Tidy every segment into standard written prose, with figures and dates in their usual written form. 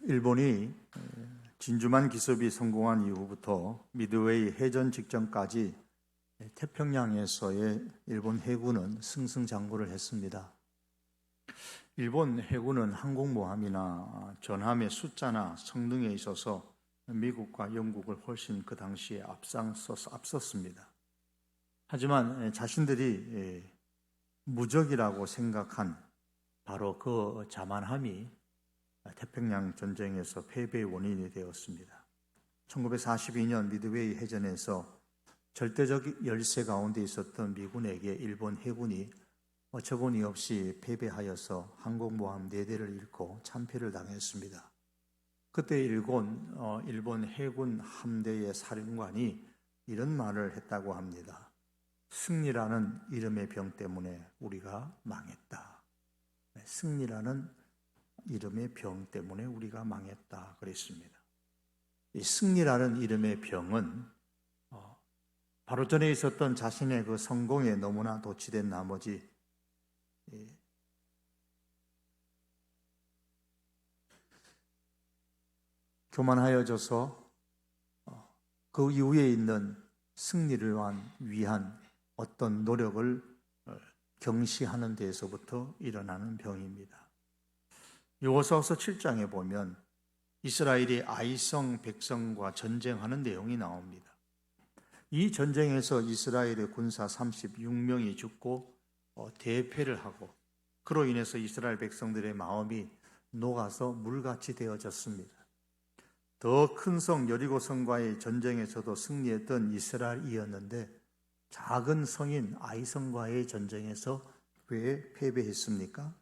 일본이 진주만 기습이 성공한 이후부터 미드웨이 해전 직전까지 태평양에서의 일본 해군은 승승장구를 했습니다. 일본 해군은 항공모함이나 전함의 숫자나 성능에 있어서 미국과 영국을 훨씬 그 당시에 앞섰습니다. 하지만 자신들이 무적이라고 생각한 바로 그 자만함이 태평양 전쟁에서 패배의 원인이 되었습니다. 1942년 미드웨이 해전에서 절대적 열세 가운데 있었던 미군에게 일본 해군이 어처구니 없이 패배하여서 항공모함 4대를 잃고 참패를 당했습니다. 그때 일본 해군 함대의 사령관이 이런 말을 했다고 합니다. 승리라는 이름의 병 때문에 우리가 망했다. 승리라는 이름의 병 때문에 우리가 망했다 그랬습니다. 이 승리라는 이름의 병은 바로 전에 있었던 자신의 그 성공에 너무나 도취된 나머지 교만하여져서 그 이후에 있는 승리를 위한 어떤 노력을 경시하는 데에서부터 일어나는 병입니다. 여호수아서 7장에 보면 이스라엘이 아이성 백성과 전쟁하는 내용이 나옵니다. 이 전쟁에서 이스라엘의 군사 36명이 죽고 대패를 하고 그로 인해서 이스라엘 백성들의 마음이 녹아서 물같이 되어졌습니다. 더 큰 성 여리고성과의 전쟁에서도 승리했던 이스라엘이었는데 작은 성인 아이성과의 전쟁에서 왜 패배했습니까?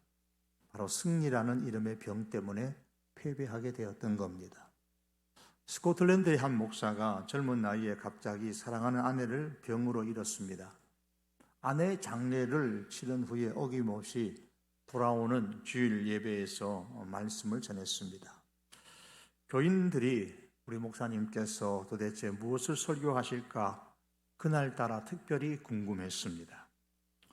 바로 승리라는 이름의 병 때문에 패배하게 되었던 겁니다. 스코틀랜드의 한 목사가 젊은 나이에 갑자기 사랑하는 아내를 병으로 잃었습니다. 아내의 장례를 치른 후에 어김없이 돌아오는 주일 예배에서 말씀을 전했습니다. 교인들이 우리 목사님께서 도대체 무엇을 설교하실까 그날따라 특별히 궁금했습니다.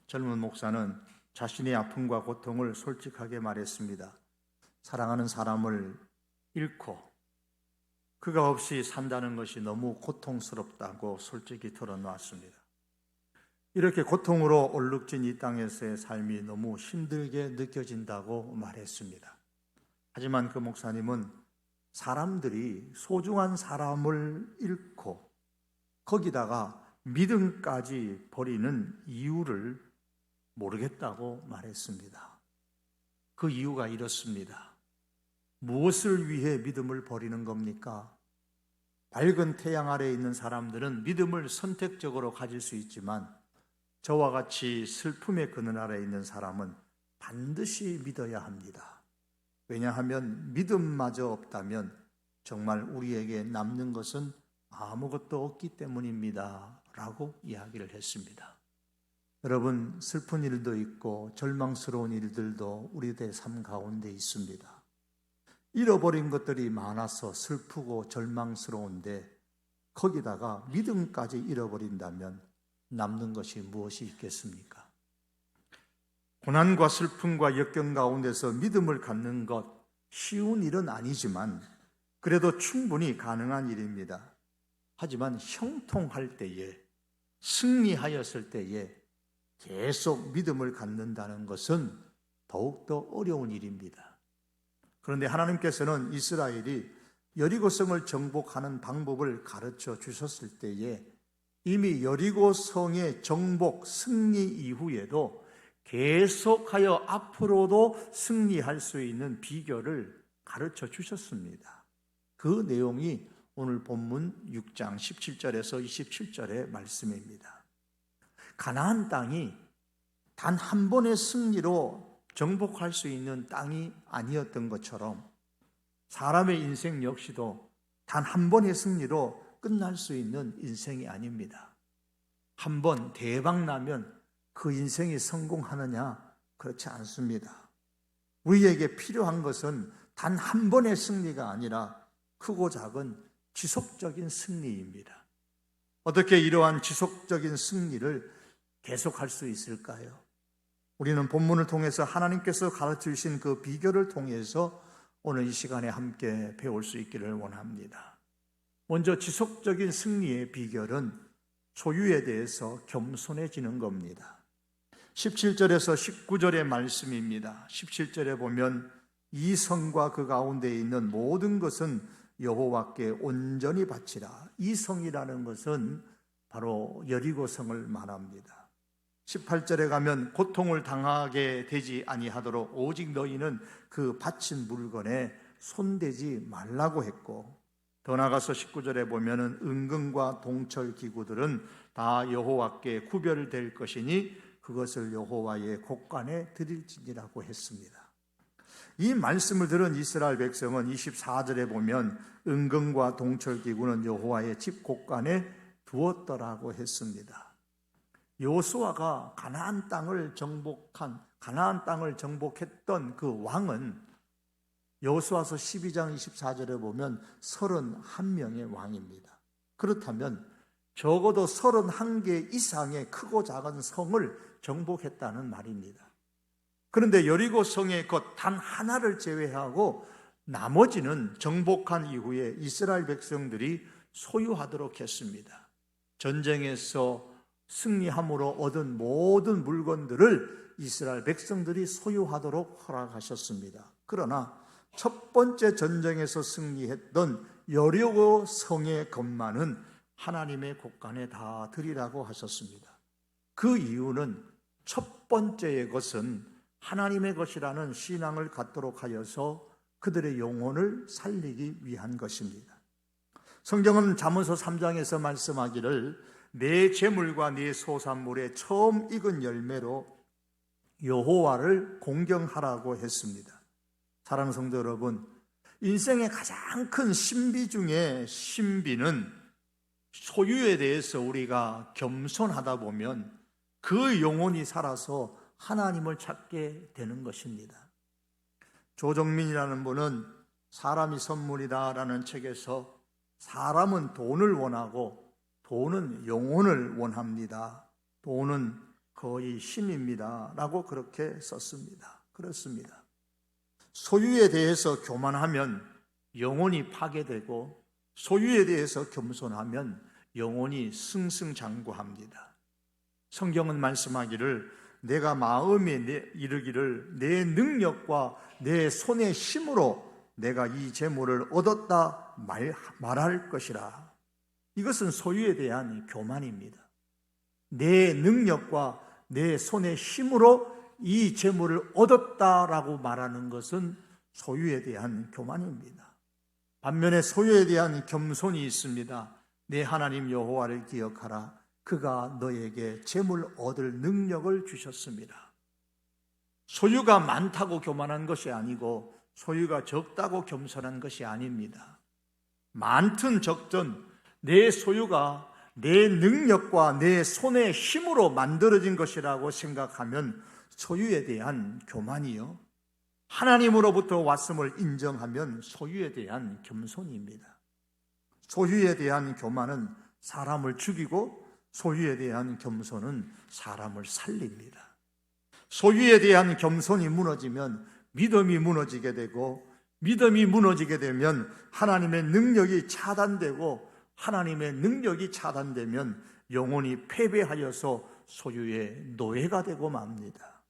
젊은 목사는 자신의 아픔과 고통을 솔직하게 말했습니다. 사랑하는 사람을 잃고 그가 없이 산다는 것이 너무 고통스럽다고 솔직히 털어놓았습니다. 이렇게 고통으로 얼룩진 이 땅에서의 삶이 너무 힘들게 느껴진다고 말했습니다. 하지만 그 목사님은 사람들이 소중한 사람을 잃고 거기다가 믿음까지 버리는 이유를 모르겠다고 말했습니다. 그 이유가 이렇습니다. 무엇을 위해 믿음을 버리는 겁니까? 밝은 태양 아래에 있는 사람들은 믿음을 선택적으로 가질 수 있지만 저와 같이 슬픔의 그늘 아래에 있는 사람은 반드시 믿어야 합니다. 왜냐하면 믿음마저 없다면 정말 우리에게 남는 것은 아무것도 없기 때문입니다. 라고 이야기를 했습니다. 여러분, 슬픈 일도 있고 절망스러운 일들도 우리들의 삶 가운데 있습니다. 잃어버린 것들이 많아서 슬프고 절망스러운데 거기다가 믿음까지 잃어버린다면 남는 것이 무엇이 있겠습니까? 고난과 슬픔과 역경 가운데서 믿음을 갖는 것 쉬운 일은 아니지만 그래도 충분히 가능한 일입니다. 하지만 형통할 때에 승리하였을 때에 계속 믿음을 갖는다는 것은 더욱더 어려운 일입니다. 그런데 하나님께서는 이스라엘이 여리고성을 정복하는 방법을 가르쳐 주셨을 때에 이미 여리고성의 정복 승리 이후에도 계속하여 앞으로도 승리할 수 있는 비결을 가르쳐 주셨습니다. 그 내용이 오늘 본문 6장 17절에서 27절의 말씀입니다. 가나안 땅이 단 한 번의 승리로 정복할 수 있는 땅이 아니었던 것처럼 사람의 인생 역시도 단 한 번의 승리로 끝날 수 있는 인생이 아닙니다. 한 번 대박 나면 그 인생이 성공하느냐? 그렇지 않습니다. 우리에게 필요한 것은 단 한 번의 승리가 아니라 크고 작은 지속적인 승리입니다. 어떻게 이러한 지속적인 승리를 계속할 수 있을까요? 우리는 본문을 통해서 하나님께서 가르쳐 주신 그 비결을 통해서 오늘 이 시간에 함께 배울 수 있기를 원합니다. 먼저 지속적인 승리의 비결은 소유에 대해서 겸손해지는 겁니다. 17절에서 19절의 말씀입니다. 17절에 보면 이 성과 그 가운데 있는 모든 것은 여호와께 온전히 바치라. 이 성이라는 것은 바로 여리고 성을 말합니다. 18절에 가면 고통을 당하게 되지 아니하도록 오직 너희는 그 바친 물건에 손대지 말라고 했고, 더 나아가서 19절에 보면은 은금과 동철 기구들은 다 여호와께 구별될 것이니 그것을 여호와의 곳간에 드릴지니라고 했습니다. 이 말씀을 들은 이스라엘 백성은 24절에 보면 은금과 동철 기구는 여호와의 집 곳간에 두었더라고 했습니다. 여호수아가 가나안 땅을 정복했던 그 왕은 여호수아서 12장 24절에 보면 31명의 왕입니다. 그렇다면 적어도 31개 이상의 크고 작은 성을 정복했다는 말입니다. 그런데 여리고 성의 것 단 하나를 제외하고 나머지는 정복한 이후에 이스라엘 백성들이 소유하도록 했습니다. 전쟁에서 승리함으로 얻은 모든 물건들을 이스라엘 백성들이 소유하도록 허락하셨습니다. 그러나 첫 번째 전쟁에서 승리했던 여리고 성의 것만은 하나님의 곳간에 다 드리라고 하셨습니다. 그 이유는 첫 번째의 것은 하나님의 것이라는 신앙을 갖도록 하여서 그들의 영혼을 살리기 위한 것입니다. 성경은 잠언서 3장에서 말씀하기를 내 재물과 내 소산물의 처음 익은 열매로 여호와를 공경하라고 했습니다. 사랑하는 성도 여러분, 인생의 가장 큰 신비 중에 신비는 소유에 대해서 우리가 겸손하다 보면 그 영혼이 살아서 하나님을 찾게 되는 것입니다. 조정민이라는 분은 사람이 선물이다라는 책에서 사람은 돈을 원하고 돈은 영혼을 원합니다. 돈은 거의 신입니다 라고 그렇게 썼습니다. 그렇습니다. 소유에 대해서 교만하면 영혼이 파괴되고 소유에 대해서 겸손하면 영혼이 승승장구합니다. 성경은 말씀하기를 내가 마음에 이르기를 내 능력과 내 손의 힘으로 내가 이 재물을 얻었다 말할 것이라. 이것은 소유에 대한 교만입니다. 내 능력과 내 손의 힘으로 이 재물을 얻었다라고 말하는 것은 소유에 대한 교만입니다. 반면에 소유에 대한 겸손이 있습니다. 내 하나님 여호와를 기억하라. 그가 너에게 재물 얻을 능력을 주셨습니다. 소유가 많다고 교만한 것이 아니고 소유가 적다고 겸손한 것이 아닙니다. 많든 적든 내 소유가 내 능력과 내 손의 힘으로 만들어진 것이라고 생각하면 소유에 대한 교만이요, 하나님으로부터 왔음을 인정하면 소유에 대한 겸손입니다. 소유에 대한 교만은 사람을 죽이고 소유에 대한 겸손은 사람을 살립니다. 소유에 대한 겸손이 무너지면 믿음이 무너지게 되고, 믿음이 무너지게 되면 하나님의 능력이 차단되고, 하나님의 능력이 차단되면 영혼이 패배하여서 소유의 노예가 되고 맙니다.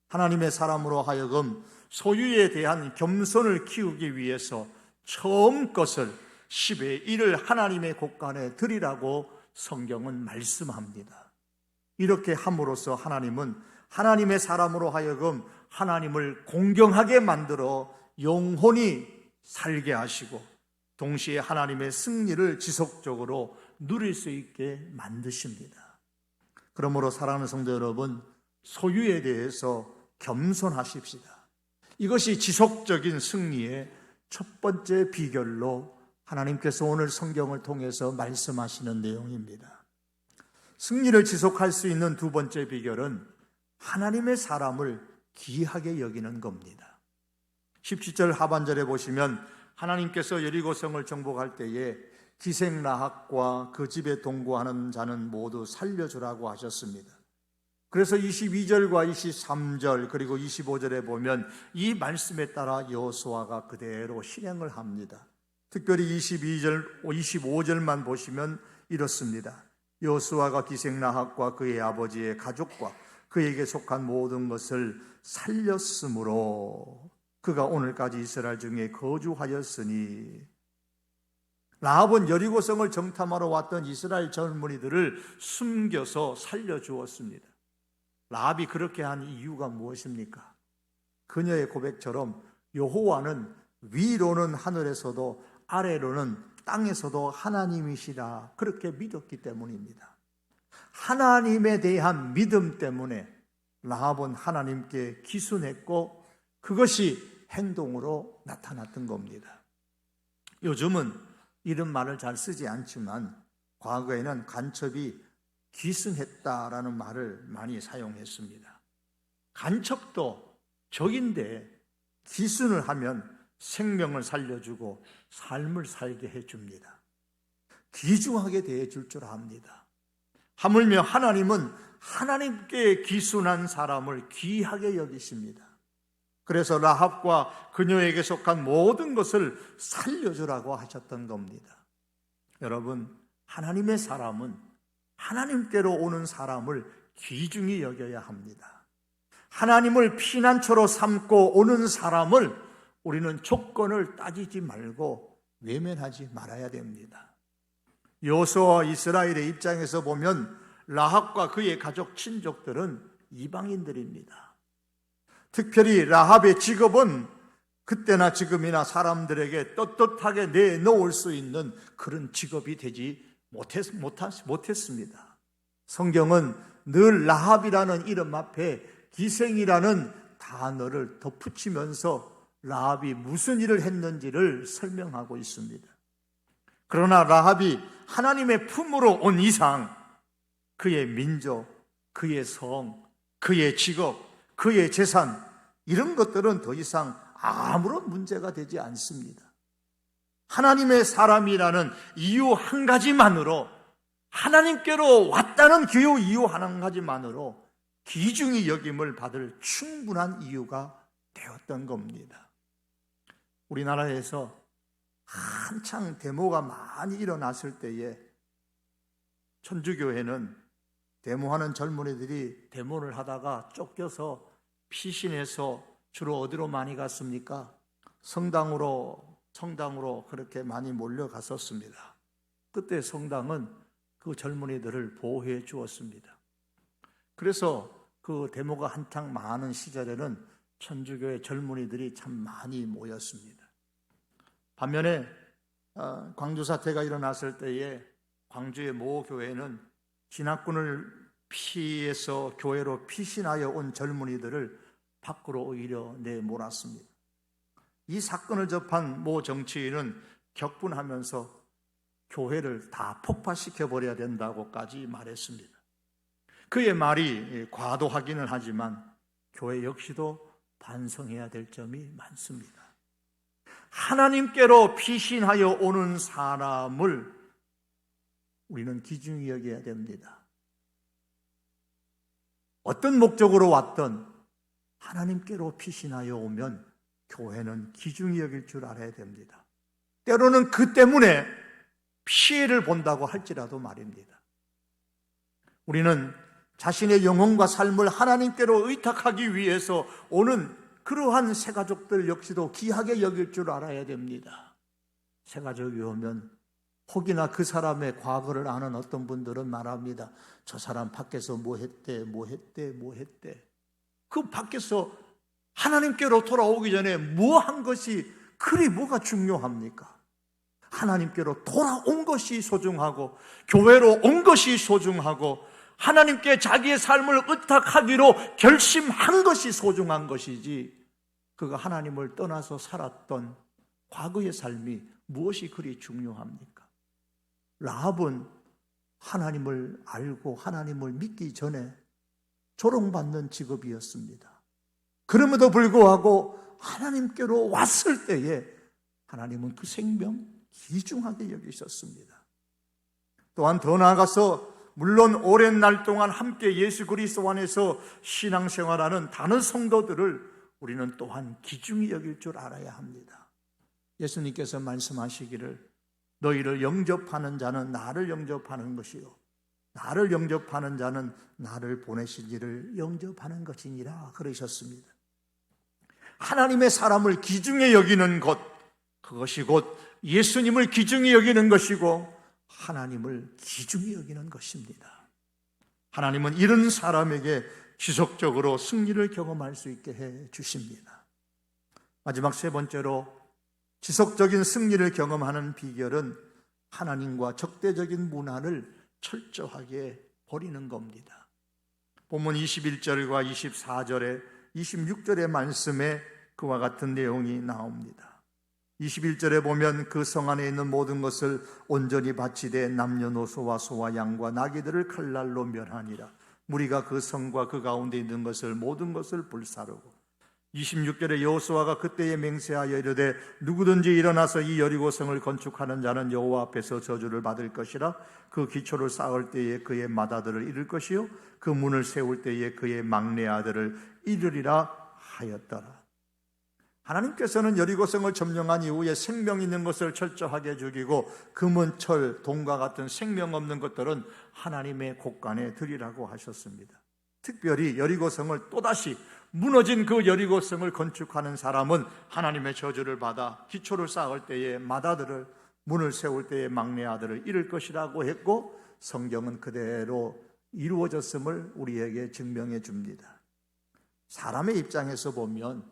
하나님의 사람으로 하여금 소유에 대한 겸손을 키우기 위해서 처음 것을 10의 1을 하나님의 곳간에 드리라고 성경은 말씀합니다. 이렇게 함으로써 하나님은 하나님의 사람으로 하여금 하나님을 공경하게 만들어 영혼이 살게 하시고 동시에 하나님의 승리를 지속적으로 누릴 수 있게 만드십니다. 그러므로 사랑하는 성도 여러분, 소유에 대해서 겸손하십시다. 이것이 지속적인 승리의 첫 번째 비결로 하나님께서 오늘 성경을 통해서 말씀하시는 내용입니다. 승리를 지속할 수 있는 두 번째 비결은 하나님의 사람을 귀하게 여기는 겁니다. 17절 하반절에 보시면 하나님께서 여리고성을 정복할 때에 기생라합과 그 집에 동거하는 자는 모두 살려주라고 하셨습니다. 그래서 22절과 23절 그리고 25절에 보면 이 말씀에 따라 여호수아가 그대로 실행을 합니다. 특별히 22절, 25절만 보시면 이렇습니다. 여호수아가 기생라합과 그의 아버지의 가족과 그에게 속한 모든 것을 살렸으므로 그가 오늘까지 이스라엘 중에 거주하였으니. 라합은 여리고성을 정탐하러 왔던 이스라엘 젊은이들을 숨겨서 살려주었습니다. 라합이 그렇게 한 이유가 무엇입니까? 그녀의 고백처럼 여호와는 위로는 하늘에서도 아래로는 땅에서도 하나님이시라 그렇게 믿었기 때문입니다. 하나님에 대한 믿음 때문에 라합은 하나님께 기순했고 그것이 행동으로 나타났던 겁니다. 요즘은 이런 말을 잘 쓰지 않지만 과거에는 간첩이 기승했다라는 말을 많이 사용했습니다. 간첩도 적인데 기순을 하면 생명을 살려주고 삶을 살게 해줍니다. 귀중하게 대해줄 줄 압니다. 하물며 하나님은 하나님께 기순한 사람을 귀하게 여기십니다. 그래서 라합과 그녀에게 속한 모든 것을 살려주라고 하셨던 겁니다. 여러분, 하나님의 사람은 하나님께로 오는 사람을 귀중히 여겨야 합니다. 하나님을 피난처로 삼고 오는 사람을 우리는 조건을 따지지 말고 외면하지 말아야 됩니다. 여호수아와 이스라엘의 입장에서 보면 라합과 그의 가족 친족들은 이방인들입니다. 특별히 라합의 직업은 그때나 지금이나 사람들에게 떳떳하게 내놓을 수 있는 그런 직업이 되지 못했습니다. 성경은 늘 라합이라는 이름 앞에 기생이라는 단어를 덧붙이면서 라합이 무슨 일을 했는지를 설명하고 있습니다. 그러나 라합이 하나님의 품으로 온 이상 그의 민족, 그의 성, 그의 직업, 그의 재산 이런 것들은 더 이상 아무런 문제가 되지 않습니다. 하나님의 사람이라는 이유 한 가지만으로, 하나님께로 왔다는 그 이유 한 가지만으로 귀중히 여김을 받을 충분한 이유가 되었던 겁니다. 우리나라에서 한창 데모가 많이 일어났을 때에 천주교회는 데모하는 젊은이들이 데모를 하다가 쫓겨서 피신해서 주로 어디로 많이 갔습니까? 성당으로 그렇게 많이 몰려갔었습니다. 그때 성당은 그 젊은이들을 보호해 주었습니다. 그래서 그 데모가 한창 많은 시절에는 천주교의 젊은이들이 참 많이 모였습니다. 반면에 광주 사태가 일어났을 때에 광주의 모 교회는 진압군을 피해서 교회로 피신하여 온 젊은이들을 밖으로 오히려 내몰았습니다. 이 사건을 접한 모 정치인은 격분하면서 교회를 다 폭파시켜버려야 된다고까지 말했습니다. 그의 말이 과도하기는 하지만 교회 역시도 반성해야 될 점이 많습니다. 하나님께로 피신하여 오는 사람을 우리는 귀중히 여겨야 됩니다. 어떤 목적으로 왔든 하나님께로 피신하여 오면 교회는 귀중히 여길 줄 알아야 됩니다. 때로는 그 때문에 피해를 본다고 할지라도 말입니다. 우리는 자신의 영혼과 삶을 하나님께로 의탁하기 위해서 오는 그러한 새가족들 역시도 귀하게 여길 줄 알아야 됩니다. 새가족이 오면 혹이나 그 사람의 과거를 아는 어떤 분들은 말합니다. 저 사람 밖에서 뭐 했대. 그 밖에서 하나님께로 돌아오기 전에 뭐 한 것이 그리 뭐가 중요합니까? 하나님께로 돌아온 것이 소중하고 교회로 온 것이 소중하고 하나님께 자기의 삶을 의탁하기로 결심한 것이 소중한 것이지 그가 하나님을 떠나서 살았던 과거의 삶이 무엇이 그리 중요합니까? 라합은 하나님을 알고 하나님을 믿기 전에 조롱받는 직업이었습니다. 그럼에도 불구하고 하나님께로 왔을 때에 하나님은 그 생명 귀중하게 여기셨습니다. 또한 더 나아가서 물론 오랜 날 동안 함께 예수 그리스도 안에서 신앙생활하는 다른 성도들을 우리는 또한 귀중히 여길 줄 알아야 합니다. 예수님께서 말씀하시기를 너희를 영접하는 자는 나를 영접하는 것이요 나를 영접하는 자는 나를 보내신 이를 영접하는 것이니라 그러셨습니다. 하나님의 사람을 귀중히 여기는 것, 그것이 곧 예수님을 귀중히 여기는 것이고 하나님을 귀중히 여기는 것입니다. 하나님은 이런 사람에게 지속적으로 승리를 경험할 수 있게 해 주십니다. 마지막 세 번째로 지속적인 승리를 경험하는 비결은 하나님과 적대적인 문화를 철저하게 버리는 겁니다. 본문 21절과 24절에 26절의 말씀에 그와 같은 내용이 나옵니다. 21절에 보면 그 성 안에 있는 모든 것을 온전히 바치되 남녀노소와 소와 양과 나귀들을 칼날로 멸하니라. 무리가 그 성과 그 가운데 있는 것을 모든 것을 불사르고 26절에 여호수아가 그때에 맹세하여 이르되 누구든지 일어나서 이 여리고성을 건축하는 자는 여호와 앞에서 저주를 받을 것이라. 그 기초를 쌓을 때에 그의 맏아들을 잃을 것이요 그 문을 세울 때에 그의 막내 아들을 잃으리라 하였더라. 하나님께서는 여리고성을 점령한 이후에 생명 있는 것을 철저하게 죽이고 금은 철, 동과 같은 생명 없는 것들은 하나님의 곳간에 드리라고 하셨습니다. 특별히 여리고성을 또다시 무너진 그 여리고성을 건축하는 사람은 하나님의 저주를 받아 기초를 쌓을 때에 맏아들을, 문을 세울 때에 막내 아들을 잃을 것이라고 했고 성경은 그대로 이루어졌음을 우리에게 증명해 줍니다. 사람의 입장에서 보면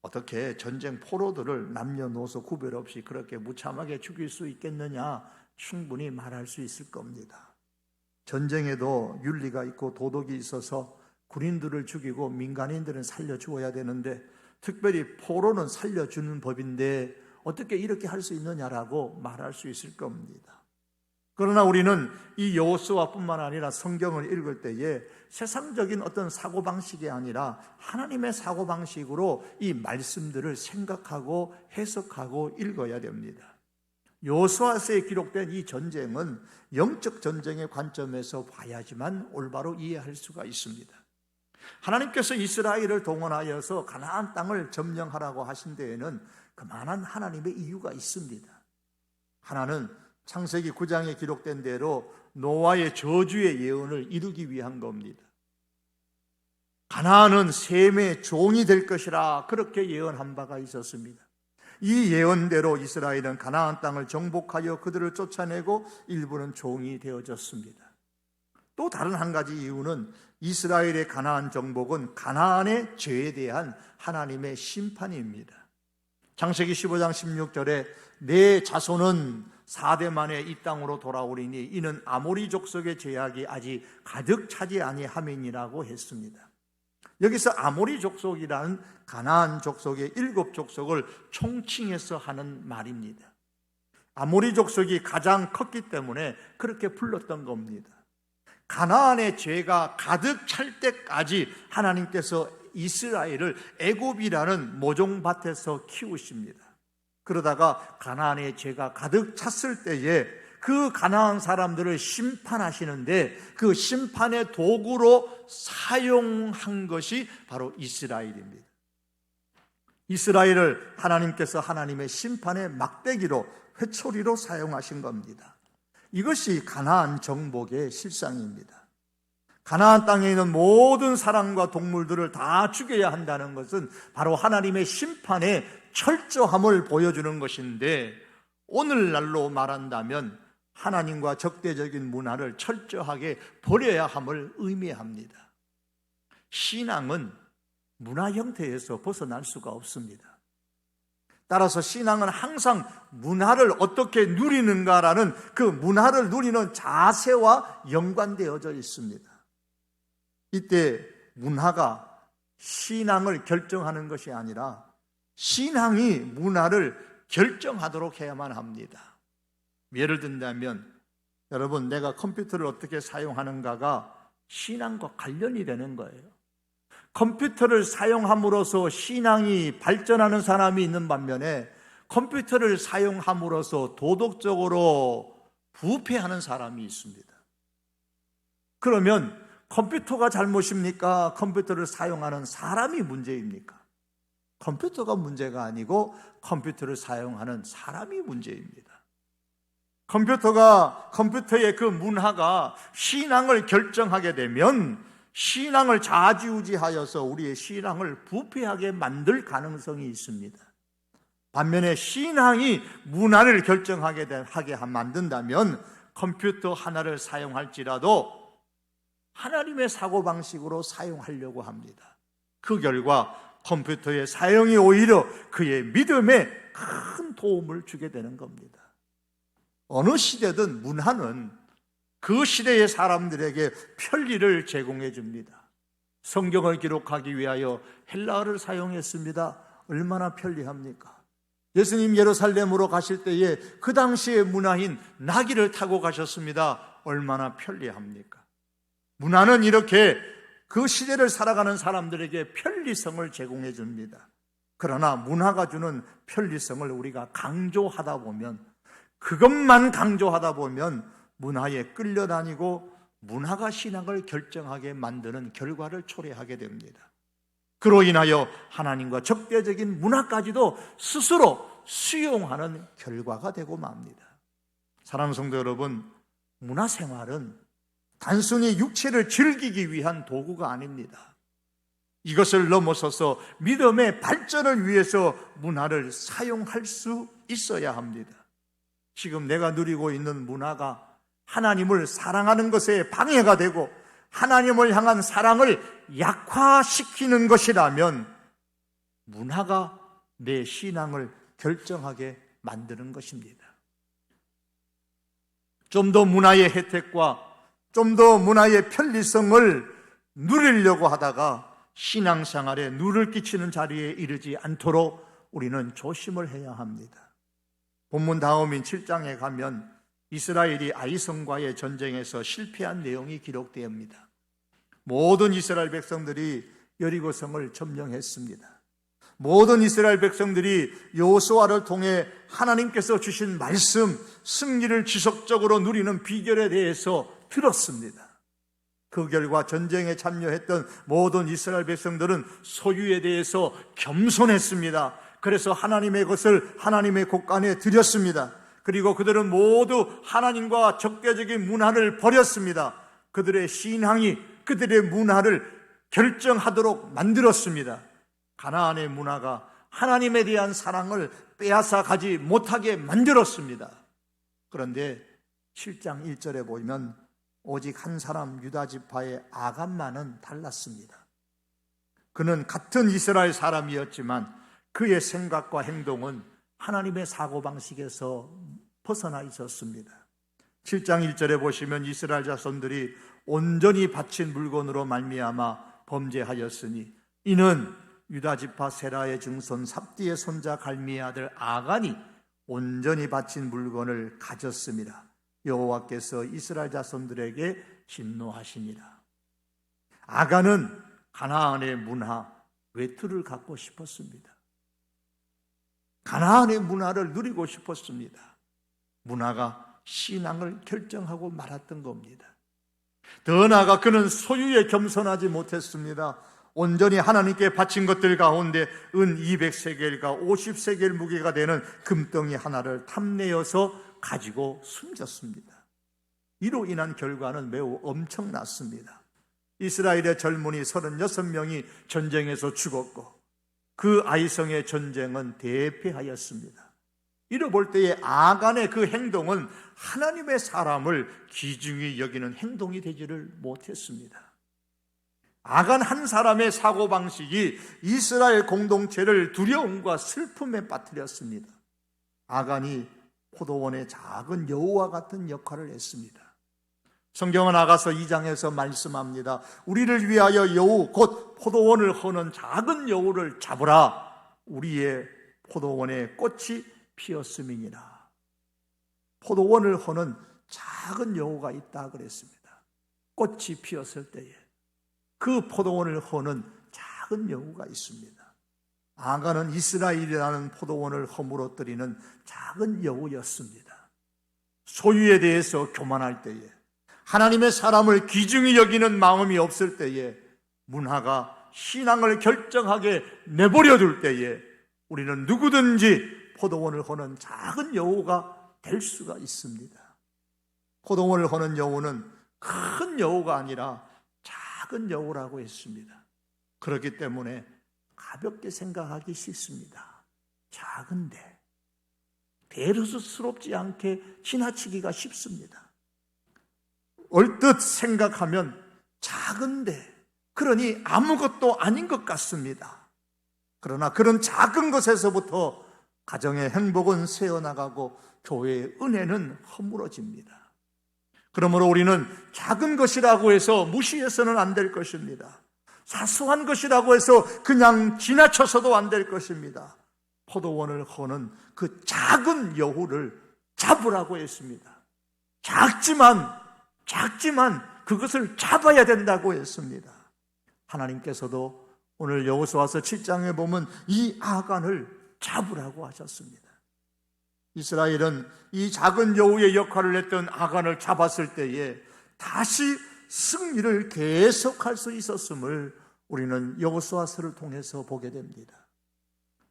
어떻게 전쟁 포로들을 남녀노소 구별 없이 그렇게 무참하게 죽일 수 있겠느냐 충분히 말할 수 있을 겁니다. 전쟁에도 윤리가 있고 도덕이 있어서 군인들을 죽이고 민간인들은 살려주어야 되는데 특별히 포로는 살려주는 법인데 어떻게 이렇게 할 수 있느냐라고 말할 수 있을 겁니다. 그러나 우리는 이 여호수아뿐만 아니라 성경을 읽을 때에 세상적인 어떤 사고방식이 아니라 하나님의 사고방식으로 이 말씀들을 생각하고 해석하고 읽어야 됩니다. 여호수아서에 기록된 이 전쟁은 영적 전쟁의 관점에서 봐야지만 올바로 이해할 수가 있습니다. 하나님께서 이스라엘을 동원하여서 가나안 땅을 점령하라고 하신 데에는 그만한 하나님의 이유가 있습니다. 하나는 창세기 9장에 기록된 대로 노아의 저주의 예언을 이루기 위한 겁니다. 가나안은 셈의 종이 될 것이라 그렇게 예언한 바가 있었습니다. 이 예언대로 이스라엘은 가나안 땅을 정복하여 그들을 쫓아내고 일부는 종이 되어졌습니다. 또 다른 한 가지 이유는 이스라엘의 가나안 정복은 가나안의 죄에 대한 하나님의 심판입니다. 창세기 15장 16절에 내 자손은 4대 만에 이 땅으로 돌아오리니 이는 아모리 족속의 죄악이 아직 가득 차지 아니함이니라고 했습니다. 여기서 아모리 족속이라는 가나안 족속의 7족속을 총칭해서 하는 말입니다. 아모리 족속이 가장 컸기 때문에 그렇게 불렀던 겁니다. 가나안의 죄가 가득 찰 때까지 하나님께서 이스라엘을 애굽이라는 모종밭에서 키우십니다. 그러다가 가나안의 죄가 가득 찼을 때에 그 가나안 사람들을 심판하시는데 그 심판의 도구로 사용한 것이 바로 이스라엘입니다. 이스라엘을 하나님께서 하나님의 심판의 막대기로 회초리로 사용하신 겁니다. 이것이 가나안 정복의 실상입니다. 가나안 땅에 있는 모든 사람과 동물들을 다 죽여야 한다는 것은 바로 하나님의 심판의 철저함을 보여주는 것인데 오늘날로 말한다면 하나님과 적대적인 문화를 철저하게 버려야 함을 의미합니다. 신앙은 문화 형태에서 벗어날 수가 없습니다. 따라서 신앙은 항상 문화를 어떻게 누리는가라는 그 문화를 누리는 자세와 연관되어져 있습니다. 이때 문화가 신앙을 결정하는 것이 아니라 신앙이 문화를 결정하도록 해야만 합니다. 예를 든다면 여러분, 내가 컴퓨터를 어떻게 사용하는가가 신앙과 관련이 되는 거예요. 컴퓨터를 사용함으로써 신앙이 발전하는 사람이 있는 반면에 컴퓨터를 사용함으로써 도덕적으로 부패하는 사람이 있습니다. 그러면 컴퓨터가 잘못입니까? 컴퓨터를 사용하는 사람이 문제입니까? 컴퓨터가 문제가 아니고 컴퓨터를 사용하는 사람이 문제입니다. 컴퓨터의 그 문화가 신앙을 결정하게 되면 신앙을 좌지우지하여서 우리의 신앙을 부패하게 만들 가능성이 있습니다. 반면에 신앙이 문화를 결정하게 만든다면 컴퓨터 하나를 사용할지라도 하나님의 사고방식으로 사용하려고 합니다. 그 결과 컴퓨터의 사용이 오히려 그의 믿음에 큰 도움을 주게 되는 겁니다. 어느 시대든 문화는 그 시대의 사람들에게 편리를 제공해 줍니다. 성경을 기록하기 위하여 헬라어를 사용했습니다. 얼마나 편리합니까? 예수님 예루살렘으로 가실 때에 그 당시의 문화인 나귀를 타고 가셨습니다. 얼마나 편리합니까? 문화는 이렇게 그 시대를 살아가는 사람들에게 편리성을 제공해 줍니다. 그러나 문화가 주는 편리성을 우리가 강조하다 보면, 그것만 강조하다 보면 문화에 끌려다니고 문화가 신앙을 결정하게 만드는 결과를 초래하게 됩니다. 그로 인하여 하나님과 적대적인 문화까지도 스스로 수용하는 결과가 되고 맙니다. 사랑하는 성도 여러분, 문화생활은 단순히 육체를 즐기기 위한 도구가 아닙니다. 이것을 넘어서서 믿음의 발전을 위해서 문화를 사용할 수 있어야 합니다. 지금 내가 누리고 있는 문화가 하나님을 사랑하는 것에 방해가 되고 하나님을 향한 사랑을 약화시키는 것이라면 문화가 내 신앙을 결정하게 만드는 것입니다. 좀 더 문화의 혜택과 좀 더 문화의 편리성을 누리려고 하다가 신앙생활에 누를 끼치는 자리에 이르지 않도록 우리는 조심을 해야 합니다. 본문 다음인 7장에 가면 이스라엘이 아이성과의 전쟁에서 실패한 내용이 기록됩니다. 모든 이스라엘 백성들이 여리고성을 점령했습니다. 모든 이스라엘 백성들이 여호수아를 통해 하나님께서 주신 말씀, 승리를 지속적으로 누리는 비결에 대해서 들었습니다. 그 결과 전쟁에 참여했던 모든 이스라엘 백성들은 소유에 대해서 겸손했습니다. 그래서 하나님의 것을 하나님의 곳간에 드렸습니다. 그리고 그들은 모두 하나님과 적대적인 문화를 버렸습니다. 그들의 신앙이 그들의 문화를 결정하도록 만들었습니다. 가나안의 문화가 하나님에 대한 사랑을 빼앗아 가지 못하게 만들었습니다. 그런데 7장 1절에 보면 오직 한 사람 유다 지파의 아간만은 달랐습니다. 그는 같은 이스라엘 사람이었지만 그의 생각과 행동은 하나님의 사고방식에서 벗어나 있었습니다. 7장 1절에 보시면 이스라엘 자손들이 온전히 바친 물건으로 말미암아 범죄하였으니 이는 유다 지파 세라의 증손 삽디의 손자 갈미의 아들 아간이 온전히 바친 물건을 가졌습니다. 여호와께서 이스라엘 자손들에게 진노하시니라. 아간은 가나안의 문화, 외투를 갖고 싶었습니다. 가나안의 문화를 누리고 싶었습니다. 문화가 신앙을 결정하고 말았던 겁니다. 더 나아가 그는 소유에 겸손하지 못했습니다. 온전히 하나님께 바친 것들 가운데 은 200세겔과 50세겔 무게가 되는 금덩이 하나를 탐내어서 가지고 숨겼습니다. 이로 인한 결과는 매우 엄청났습니다. 이스라엘의 젊은이 36명이 전쟁에서 죽었고 그 아이성의 전쟁은 대패하였습니다. 이로 볼 때에 아간의 그 행동은 하나님의 사람을 귀중히 여기는 행동이 되지를 못했습니다. 아간 한 사람의 사고방식이 이스라엘 공동체를 두려움과 슬픔에 빠뜨렸습니다. 아간이 포도원의 작은 여우와 같은 역할을 했습니다. 성경은 아가서 2장에서 말씀합니다. 우리를 위하여 여우 곧 포도원을 허는 작은 여우를 잡으라. 우리의 포도원에 꽃이 피었음이니라. 포도원을 허는 작은 여우가 있다 그랬습니다. 꽃이 피었을 때에 그 포도원을 허는 작은 여우가 있습니다. 아간은 이스라엘이라는 포도원을 허물어뜨리는 작은 여우였습니다. 소유에 대해서 교만할 때에, 하나님의 사람을 귀중히 여기는 마음이 없을 때에, 문화가 신앙을 결정하게 내버려 둘 때에 우리는 누구든지 포도원을 허는 작은 여호가 될 수가 있습니다. 포도원을 허는 여호는 큰 여호가 아니라 작은 여호라고 했습니다. 그렇기 때문에 가볍게 생각하기 싫습니다. 작은데 베르스스럽지 않게 지나치기가 쉽습니다. 얼뜻 생각하면 작은데, 그러니 아무것도 아닌 것 같습니다. 그러나 그런 작은 것에서부터 가정의 행복은 새어나가고 교회의 은혜는 허물어집니다. 그러므로 우리는 작은 것이라고 해서 무시해서는 안 될 것입니다. 사소한 것이라고 해서 그냥 지나쳐서도 안 될 것입니다. 포도원을 허는 그 작은 여호를 잡으라고 했습니다. 작지만 그것을 잡아야 된다고 했습니다. 하나님께서도 오늘 여호수아서 7장에 보면 이 아간을 잡으라고 하셨습니다. 이스라엘은 이 작은 여호의 역할을 했던 아간을 잡았을 때에 다시 승리를 계속할 수 있었음을 우리는 여호수아서를 통해서 보게 됩니다.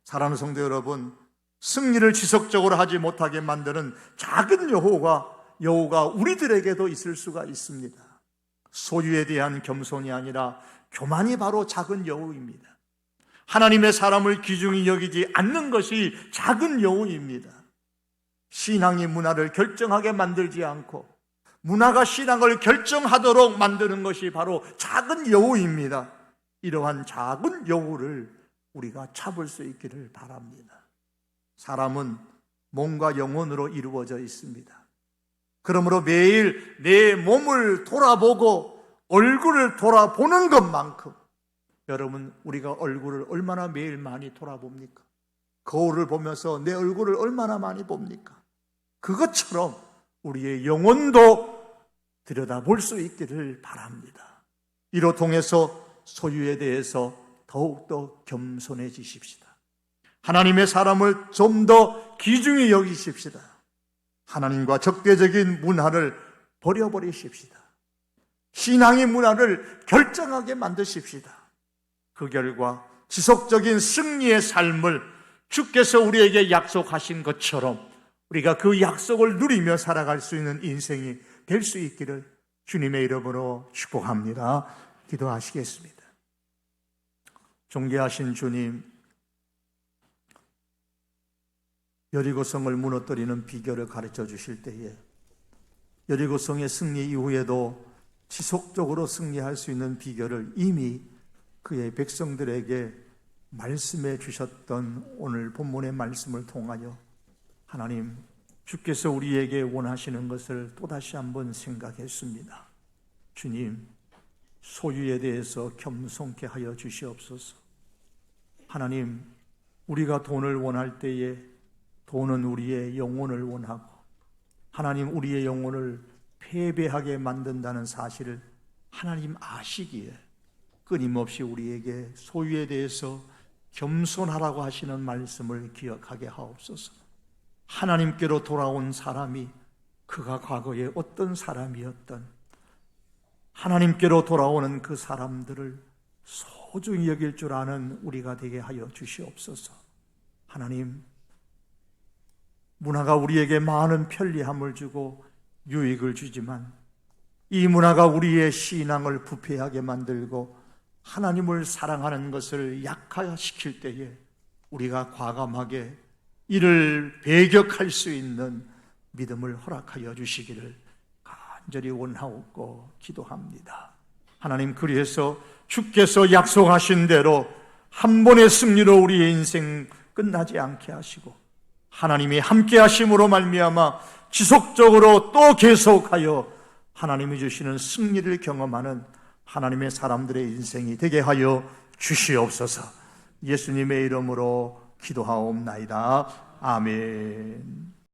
사랑하는 성도 여러분, 승리를 지속적으로 하지 못하게 만드는 작은 여호가 우리들에게도 있을 수가 있습니다. 소유에 대한 겸손이 아니라 교만이 바로 작은 여호입니다. 하나님의 사람을 귀중히 여기지 않는 것이 작은 여호입니다. 신앙이 문화를 결정하게 만들지 않고 문화가 신앙을 결정하도록 만드는 것이 바로 작은 여호입니다. 이러한 작은 여호를 우리가 잡을 수 있기를 바랍니다. 사람은 몸과 영혼으로 이루어져 있습니다. 그러므로 매일 내 몸을 돌아보고 얼굴을 돌아보는 것만큼, 여러분, 우리가 얼굴을 얼마나 매일 많이 돌아봅니까? 거울을 보면서 내 얼굴을 얼마나 많이 봅니까? 그것처럼 우리의 영혼도 들여다볼 수 있기를 바랍니다. 이로 통해서 소유에 대해서 더욱더 겸손해지십시다. 하나님의 사람을 좀 더 귀중히 여기십시다. 하나님과 적대적인 문화를 버려버리십시다. 신앙의 문화를 결정하게 만드십시다. 그 결과 지속적인 승리의 삶을 주께서 우리에게 약속하신 것처럼 우리가 그 약속을 누리며 살아갈 수 있는 인생이 될 수 있기를 주님의 이름으로 축복합니다. 기도하시겠습니다. 존귀하신 주님, 여리고성을 무너뜨리는 비결을 가르쳐 주실 때에 여리고성의 승리 이후에도 지속적으로 승리할 수 있는 비결을 이미 그의 백성들에게 말씀해 주셨던 오늘 본문의 말씀을 통하여 하나님, 주께서 우리에게 원하시는 것을 또다시 한번 생각했습니다. 주님, 소유에 대해서 겸손케 하여 주시옵소서. 하나님, 우리가 돈을 원할 때에 돈은 우리의 영혼을 원하고 하나님, 우리의 영혼을 패배하게 만든다는 사실을 하나님 아시기에 끊임없이 우리에게 소유에 대해서 겸손하라고 하시는 말씀을 기억하게 하옵소서. 하나님께로 돌아온 사람이 그가 과거에 어떤 사람이었던 하나님께로 돌아오는 그 사람들을 소중히 여길 줄 아는 우리가 되게 하여 주시옵소서. 하나님, 문화가 우리에게 많은 편리함을 주고 유익을 주지만 이 문화가 우리의 신앙을 부패하게 만들고 하나님을 사랑하는 것을 약화시킬 때에 우리가 과감하게 이를 배격할 수 있는 믿음을 허락하여 주시기를 간절히 원하옵고 기도합니다. 하나님, 그래서 주께서 약속하신 대로 한 번의 승리로 우리의 인생 끝나지 않게 하시고 하나님이 함께 하심으로 말미암아 지속적으로 또 계속하여 하나님이 주시는 승리를 경험하는 하나님의 사람들의 인생이 되게 하여 주시옵소서. 예수님의 이름으로 기도하옵나이다. 아멘.